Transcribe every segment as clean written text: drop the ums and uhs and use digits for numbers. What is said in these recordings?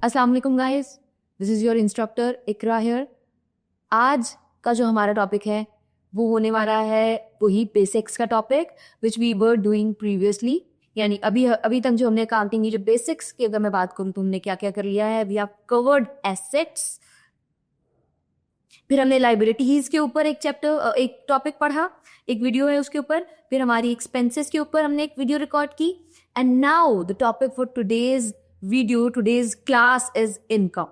अस्सलाम वालेकुम guys, this is your instructor Iqra here. आज का जो हमारा टॉपिक है वो होने वाला है वही बेसिक्स का topic which we were doing previously. यानी अभी अभी तक जो हमने अकाउंटिंग की जो बेसिक्स की अगर मैं बात करूँ तो हमने क्या क्या कर लिया है। वी हैव कवर्ड एसेट्स, फिर हमने लाइबिलिटीज के ऊपर एक टॉपिक पढ़ा, एक वीडियो है उसके ऊपर, फिर हमारी एक्सपेंसेस के ऊपर हमने एक वीडियो रिकॉर्ड की। And now the topic for today's video, today's class is income.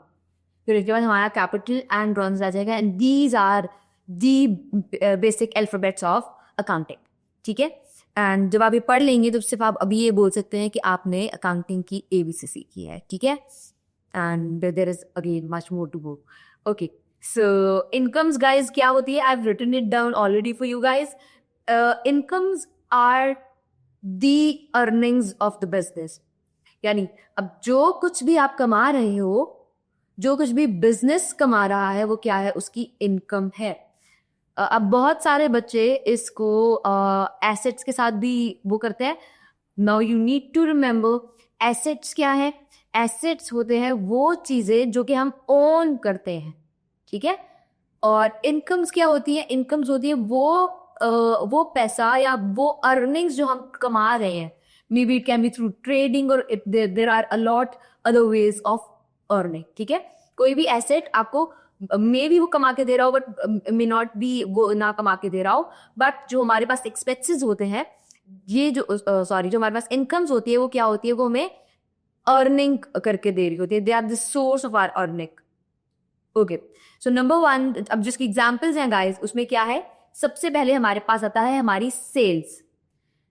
फिर इसके बाद हमारा कैपिटल एंड रन्स आ जाएगा, and these are the basic alphabets of accounting. ठीक है, एंड जब आप ये पढ़ लेंगे तो सिर्फ आप अभी ये बोल सकते हैं कि आपने अकाउंटिंग की एबीसी सीखी है। ठीक है, and there is again much more to go. Okay, so incomes guys क्या होती है? I've written it down already for you guys. Incomes are the earnings of the business. यानी अब जो कुछ भी आप कमा रहे हो, जो कुछ भी बिजनेस कमा रहा है वो क्या है? उसकी इनकम है। अब बहुत सारे बच्चे इसको एसेट्स के साथ भी वो करते हैं। Now you need to remember assets क्या है। एसेट्स होते हैं वो चीजें जो कि हम ओन करते हैं। ठीक है, और इनकम्स क्या होती है? इनकम्स होती है वो पैसा या वो अर्निंग्स जो हम कमा रहे हैं। Maybe it can be through trading और there are a lot other ways of earning. ठीक है, कोई भी एसेट आपको मे बी वो कमा के दे रहा हो, बट मे नॉट बी वो ना कमा के दे रहा हो। बट जो हमारे पास एक्सपेंसेस होते हैं, ये जो जो हमारे पास इनकम्स होती है वो क्या होती है? वो हमें अर्निंग करके दे रही होती है। They are the source of our earning. Okay, so number 1, अब जिसकी एग्जाम्पल्स हैं गाइस, उसमें क्या है? सबसे पहले हमारे पास आता है हमारी sales.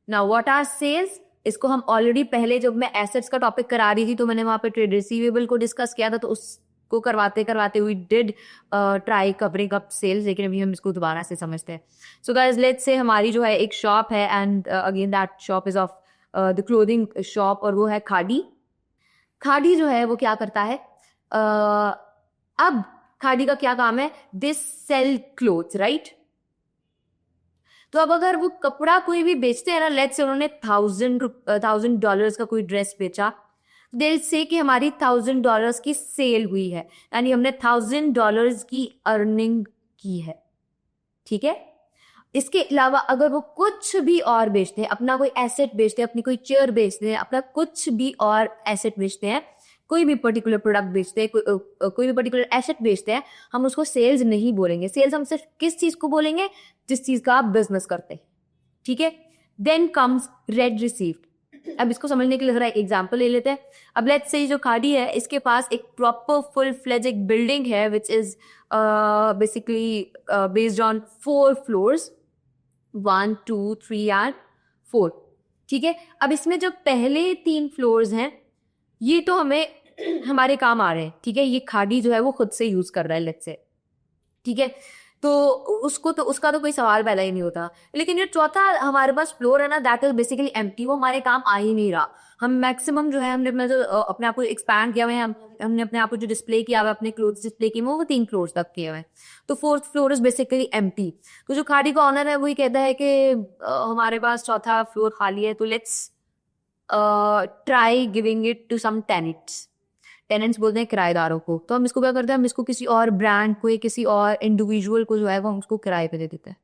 Now what are sales? इसको हम ऑलरेडी पहले जब मैं एसेट्स का टॉपिक करा रही थी तो मैंने वहां पे ट्रेड रिसीवेबल को डिस्कस किया था, तो उसको करवाते करवाते we did try covering up sales, लेकिन अभी हम इसको दोबारा से समझते हैं। सो गाइस लेट्स से हमारी जो है एक शॉप है, and again that shop is of the clothing shop, और वो है खादी। खादी जो है वो क्या करता है? अब खादी का क्या काम है? This sell clothes, right? तो अब अगर वो कपड़ा कोई भी बेचते हैं ना, लेट्स से उन्होंने $1000 का कोई ड्रेस बेचा, दे से कि हमारी $1000 की सेल हुई है, यानी हमने $1000 की अर्निंग की है। ठीक है, इसके अलावा अगर वो कुछ भी और बेचते हैं, अपना कोई एसेट बेचते हैं, अपनी कोई चेयर बेचते हैं, अपना कुछ भी और एसेट बेचते हैं, कोई भी पर्टिकुलर प्रोडक्ट बेचते हैं, कोई भी पर्टिकुलर एसेट बेचते हैं, हम उसको सेल्स नहीं बोलेंगे। सेल्स हम सिर्फ किस चीज को बोलेंगे? जिस चीज का आप बिजनेस करते हैं। ठीक है, देन कम्स रेंट रिसीव्ड। अब इसको समझने के लिए जरा एक एग्जांपल ले लेते हैं। अब लेट्स से जो खादी है, इसके पास एक प्रॉपर फुल फ्लेज एक बिल्डिंग है which is basically based on 4 floors, 1 2 3 and 4। ठीक है, अब इसमें जो पहले 3 फ्लोर्स हैं ये तो हमें हमारे काम आ रहे हैं। ठीक है, ये खादी जो है वो खुद से यूज कर रहा है, लेट्स से। ठीक है, तो उसका तो कोई सवाल पैदा ही नहीं होता। लेकिन ये चौथा हमारे पास फ्लोर है ना, दैट इज बेसिकली एम्प्टी, वो हमारे काम आ ही नहीं रहा। हम मैक्सिमम जो है हमने अपना जो अपने आप को एक्सपैंड किया हुआ है, हमने अपने आप को जो डिस्प्ले किया हुआ है, अपने क्लोथ्स डिस्प्ले किए हुए वो 3 फ्लोर्स तक किए हुए हैं। तो 4th floor is basically empty. तो जो खादी का ऑनर है वही कहता है कि हमारे पास चौथा फ्लोर खाली है, तो let's try giving it to some tenants. Tenants बोलते हैं किराएदारों को। तो हम इसको क्या करते हैं? हम इसको किसी और ब्रांड को या किसी और इंडिविजुअल को जो है वो हम उसको किराए पे दे देते हैं।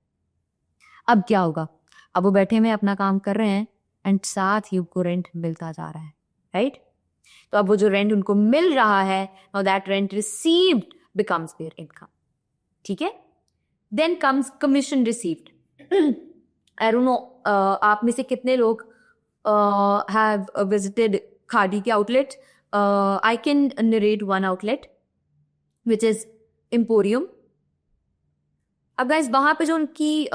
अब क्या होगा? अब वो बैठे में अपना काम कर रहे हैं एंड साथ ही उनको रेंट मिलता जा रहा है, राइट? तो अब वो जो रेंट उनको मिल रहा है, now that rent received becomes their income. ठीक है, then comes commission received. I don't know आप में से कितने लोग have visited Khadi के outlet. I can narrate one outlet which is Emporium. अब गाइस वहां पे जो उनकी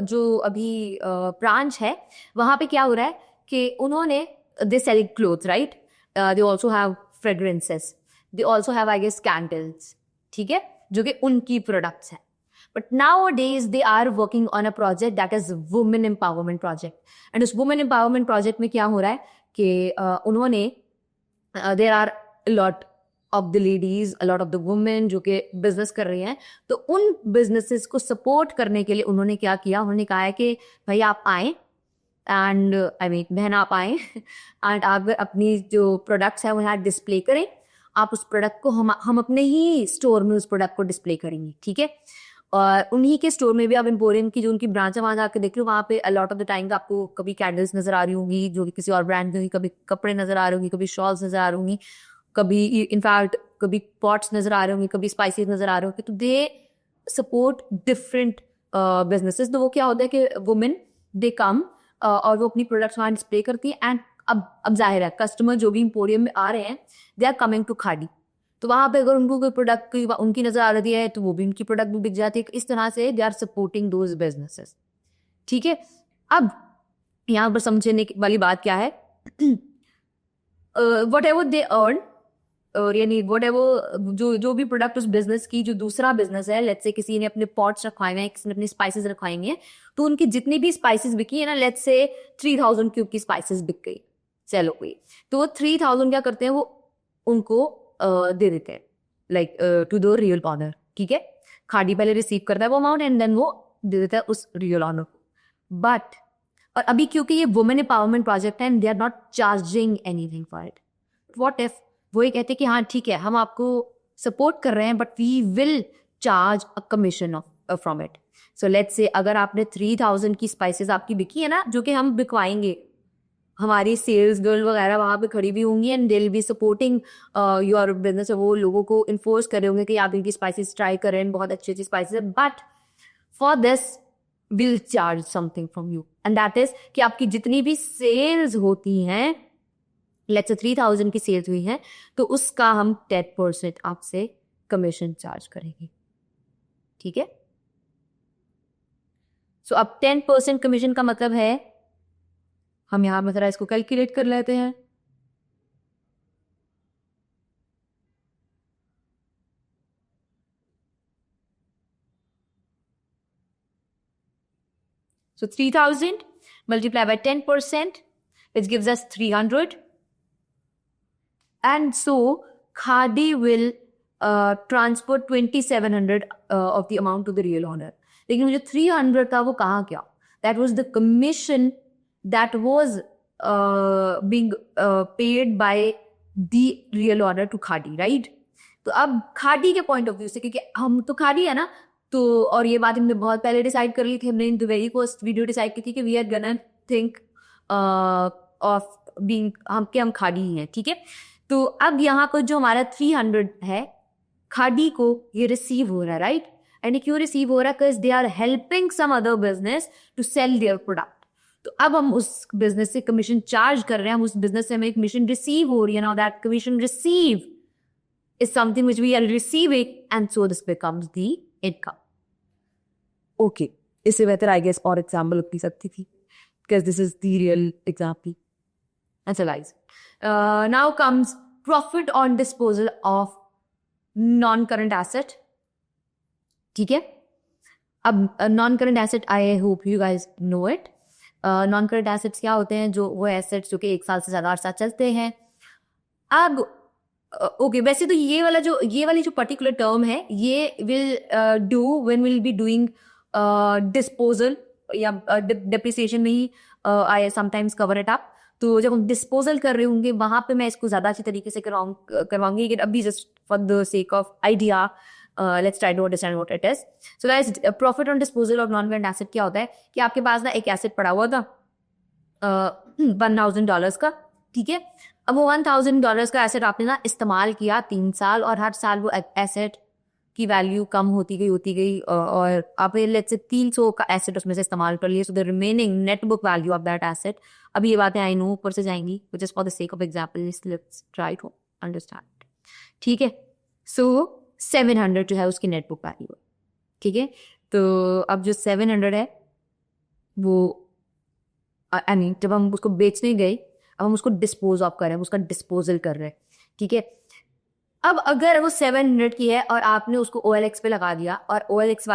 जो अभी ब्रांच है, वहां पे क्या हो रहा है कि उन्होंने they sell clothes, right? They also have fragrances, they also have I guess candles. ठीक है, जो कि उनकी प्रोडक्ट्स हैं। But nowadays they are working on a project that is women empowerment project. And उस women empowerment project में क्या हो रहा है कि उन्होंने there are a lot of the ladies, a lot of the women जो कि business कर रही हैं, तो उन businesses को support करने के लिए उन्होंने क्या किया? उन्होंने कहा है कि भाई आप आएं एंड बहन आप आएं एंड आप अपनी जो प्रोडक्ट्स हैं वो यहाँ डिस्प्ले करें, आप उस प्रोडक्ट को हम अपने ही स्टोर में उस प्रोडक्ट को डिस्प्ले करेंगे, ठीक है। और उन्हीं के स्टोर में भी आप एम्पोरियम की जो उनकी ब्रांच है वहां जाकर देख लो, वहां पे अलॉट ऑफ द टाइम आपको कभी कैंडल्स नजर आ रही होंगी जो भी किसी और ब्रांड की होगी, कभी कपड़े नजर आ रहे होंगे, कभी शॉल्स नजर आ रही होंगी, कभी इनफैक्ट कभी पॉट्स नजर आ रहे होंगे, कभी स्पाइसेस नजर आ रहे होंगे। तो दे सपोर्ट डिफरेंट बिजनेसेस। तो वो क्या होता है कि वुमेन दे कम और वो अपनी प्रोडक्ट्स वहां डिस्प्ले करती है। एंड अब जाहिर है कस्टमर जो भी एम्पोरियम में आ रहे हैं they are coming to Khadi, तो वहां पे अगर उनको कोई प्रोडक्ट की उनकी नजर आ रही है तो वो भी उनकी प्रोडक्ट भी बिक जाती है। इस तरह से they are supporting those businesses, ठीक है। अब यहाँ पर समझने वाली बात क्या है, वट एवर दे अर्न, और यानी वट एवर जो भी प्रोडक्ट उस बिजनेस की, जो दूसरा बिजनेस है, लेट्स से किसी ने अपने पॉट्स रखवाए हैं, किसी ने अपने स्पाइसेस रखवाए हैं, तो उनकी जितनी भी स्पाइसेस बिकी है ना, लेट्स से 3000 क्यूब की स्पाइसेस बिक गई, सेल हो गई, तो वो 3000 क्या करते हैं, वो उनको दे देते हैं like to the real owner, ठीक है। खादी पहले रिसीव करता है वो अमाउंट एंड देन वो दे देता है उस रियल ऑनर को। बट और अभी क्योंकि ये वुमेन एम्पावरमेंट प्रोजेक्ट है and they are not charging anything for it, what if वो ये कहते हैं कि हाँ ठीक है हम आपको सपोर्ट कर रहे हैं but we will charge a commission from it. So let's say अगर आपने 3000 की स्पाइसेस आपकी बिकी है ना, जो कि हम बिकवाएंगे, हमारी सेल्स गर्ल वगैरह वहां पे खड़ी भी होंगी and they will be supporting your business, वो लोगों को इन्फोर्स कर रहे होंगे कि आप इनकी स्पाइसेस ट्राई करें, बहुत अच्छी अच्छी स्पाइसेस है, but for this will charge something from you and that is कि आपकी जितनी भी सेल्स होती हैं, लेट्स से 3000 की सेल्स हुई है, तो उसका हम 10% आपसे कमीशन चार्ज करेंगे, ठीक है। सो अब 10% कमीशन का मतलब है, हम यहां पर जरा इसको कैलकुलेट कर लेते हैं। So 3000 multiplied by 10%, which gives us 300. And so Khadi will transfer 2700 of the amount to the real owner. लेकिन वो जो 300 था वो कहाँ गया? That was the commission that was being paid by the real owner to Khadi, right? तो अब खादी के पॉइंट ऑफ व्यू से, क्योंकि हम तो खादी है ना, तो और ये बात हमने बहुत पहले डिसाइड कर ली थी, हमने in the very first video decide की थी कि we are gonna think of being हम खादी ही हैं, ठीक है। तो अब यहाँ पर जो हमारा 300 है खादी को ये रिसीव हो रहा है, राइट। एंड क्यों रिसीव हो रहा है? Because they are helping some other business to sell their product. तो अब हम उस बिजनेस से कमीशन चार्ज कर रहे हैं, हम उस बिजनेस से हमें कमीशन रिसीव हो रही है। Now that commission receive is something which we are receiving and so this becomes the income. Okay, इससे बेहतर I guess और example उतनी सकती थी because this is the real example. Analyze. Now comes profit on disposal of non-current asset. ठीक है, अब non-current asset I hope you guys know it. Non-current assets क्या होते हैं? जो वो assets जो कि 1 साल से ज़्यादा अरसा चलते हैं। अब ओके वैसे तो ये वाली जो पर्टिकुलर टर्म है ये will do when will be doing disposal या डिप्रिसिएशन में ही I sometimes cover it up. तो जब हम डिस्पोजल कर रहे होंगे वहां पे मैं इसको ज्यादा अच्छी तरीके से करवाऊंगी, लेकिन अभी just for the sake of idea let's try to understand what it is. So guys, profit on disposal of non current asset क्या होता है कि आपके पास ना एक एसेट पड़ा हुआ था $1000 का, ठीक है। अब वो $1000 का एसेट आपने ना इस्तेमाल किया 3 साल, और हर साल वो एसेट की वैल्यू कम होती गई और आप लेट्स से 300 का एसेट उसमें से इस्तेमाल कर लिए। So the remaining net book value of that asset, अभी ये बातें आई नो ऊपर से जाएंगी, just for the sake of example let's try to understand, ठीक है। सो 700 जो है उसकी नेट बुक वैल्यू, ठीक है। तो अब जो 700 है वो आई मीन जब हम उसको बेचने गए, अब हम उसको डिस्पोज ऑफ कर रहे हैं, उसका डिस्पोजल कर रहे हैं, ठीक है। अब अगर वो 700 की है और आपने उसको OLX पे लगा दिया और OLX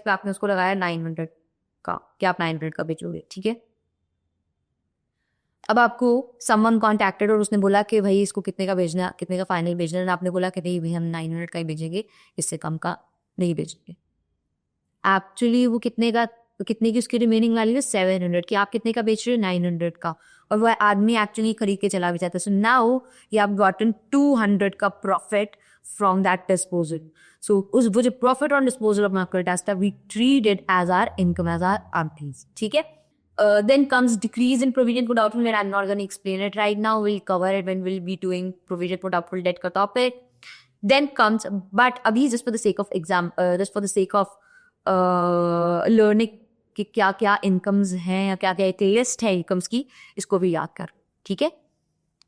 पे आपने उसको लगाया 900 का, क्या आप 900 का बेचोगे, ठीक है। अब आपको समवन कॉन्टैक्टेड और उसने बोला कि भाई इसको कितने का बेचना, कितने का फाइनल बेचना है, आपने बोला कि नहीं भाई हम 900 का ही बेचेंगे, इससे कम का नहीं बेचेंगे। एक्चुअली वो कितने का तो कितने की उसकी रिमेनिंग वैल्यू है 700 की। आप कितने का बेच रहे हो 900 का, और वो आदमी एक्चुअली खरीद के चला भी जाता है। So now you have gotten 200 का profit from that disposal. So उस वो जो profit on disposal of market asset we treat it as our income, as our earnings, ठीक है। Then comes decrease in provision for doubtful debt. I'm not going to explain it right now. We'll cover it when we'll be doing provision for doubtful debt का topic. Then comes, but अभी just for the sake of just for the sake of learning कि क्या क्या incomes हैं या क्या क्या एक लिस्ट है इनकम्स की, इसको भी याद कर, ठीक है,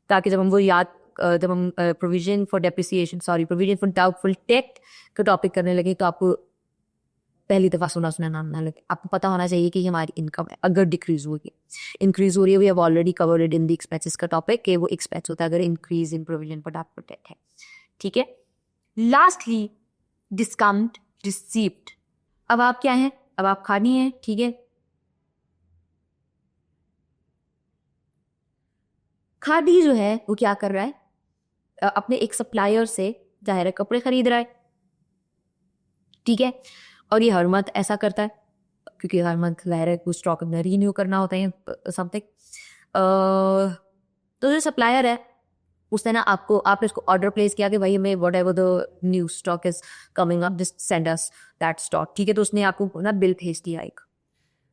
ताकि जब हम वो याद जब हम प्रोविजन फॉर डाउटफुल डेट का टॉपिक करने लगे तो आपको पहली दफ़ा सुना ना लगे। आपको पता होना चाहिए कि हमारी इनकम है अगर डिक्रीज होगी, इंक्रीज हो रही है। We have already covered it in the expenses का टॉपिक कि वो एक्सपेंस होता है अगर increase in provision for doubtful debt है, ठीक है। Lastly discount received. अब आप क्या हैं, अब आप खानी है, ठीक है। खादी जो है वो क्या कर रहा है, अपने एक सप्लायर से जाहिर है कपड़े खरीद रहा है, ठीक है। और ये हर मंथ ऐसा करता है क्योंकि हर मंथ जाहिर है कुछ स्टॉक अपना रीन्यू करना होता है समथिंग। तो जो सप्लायर है उसने ना आपने इसको ऑर्डर प्लेस किया कि भाई हमें what ever the new stock is coming up just send us that stock, ठीक है। तो उसने आपको ना बिल भेज दिया एक,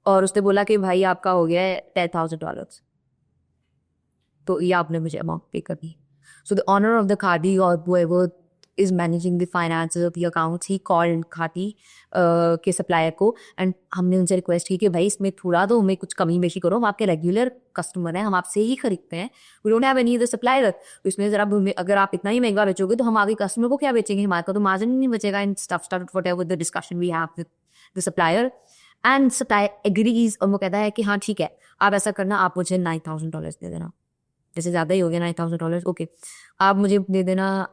और उसने बोला कि भाई आपका हो गया है $10,000, तो ये आपने मुझे अमाउंट पे कर दी। So the honour of the khadi और whoever is managing the finances of the accounts, he called khadi के सप्लायर को, एंड हमने उनसे रिक्वेस्ट की कि भाई इसमें थोड़ा तो हमें कुछ कमी बेशी करो, हम आपके रेगुलर कस्टमर हैं, हम आपसे ही खरीदते हैं, we don't have any other supplier. तो इसमें जरा अगर आप इतना ही महंगा बेचोगे तो हम आगे कस्टमर को क्या बेचेंगे, हमारे को तो मार्जिन नहीं बचेगा। In start whatever the discussion we have with the supplier, and supplier agrees, और वो कहता है कि हाँ ठीक है आप ऐसा करना, आप मुझे $9,000 दे देना, जैसे ज़्यादा ही हो गया $9,000, ओके आप मुझे दे देना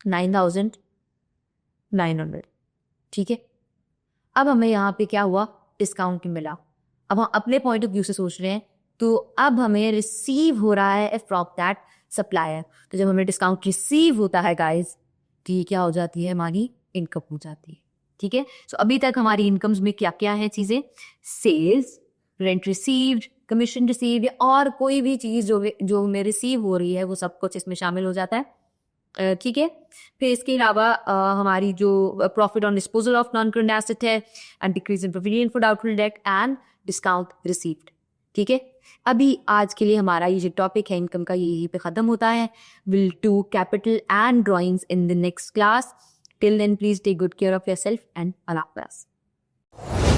9,900, ठीक है। अब हमें यहाँ पे क्या हुआ, डिस्काउंट मिला। अब हम अपने पॉइंट ऑफ व्यू से सोच रहे हैं, तो अब हमें रिसीव हो रहा है फ्रॉम दैट सप्लायर। तो जब हमें डिस्काउंट रिसीव होता है गाइज, तो ये क्या हो जाती है, हमारी इनकम हो जाती है, ठीक है। सो अभी तक हमारी इनकम्स में क्या क्या है चीज़ें, sales, rent received, commission received, और कोई भी चीज़ जो हमें रिसीव हो रही है वो सब कुछ इसमें शामिल हो जाता है, ठीक है। फिर इसके अलावा हमारी जो profit on disposal of non current asset है, and decrease in provision for doubtful debt, and discount received, ठीक है। अभी आज के लिए हमारा ये जो टॉपिक है इनकम का यही पे ख़त्म होता है। Will do capital and drawings in the next class. Till then please take good care of yourself and अल्लाह हाफ़िज़।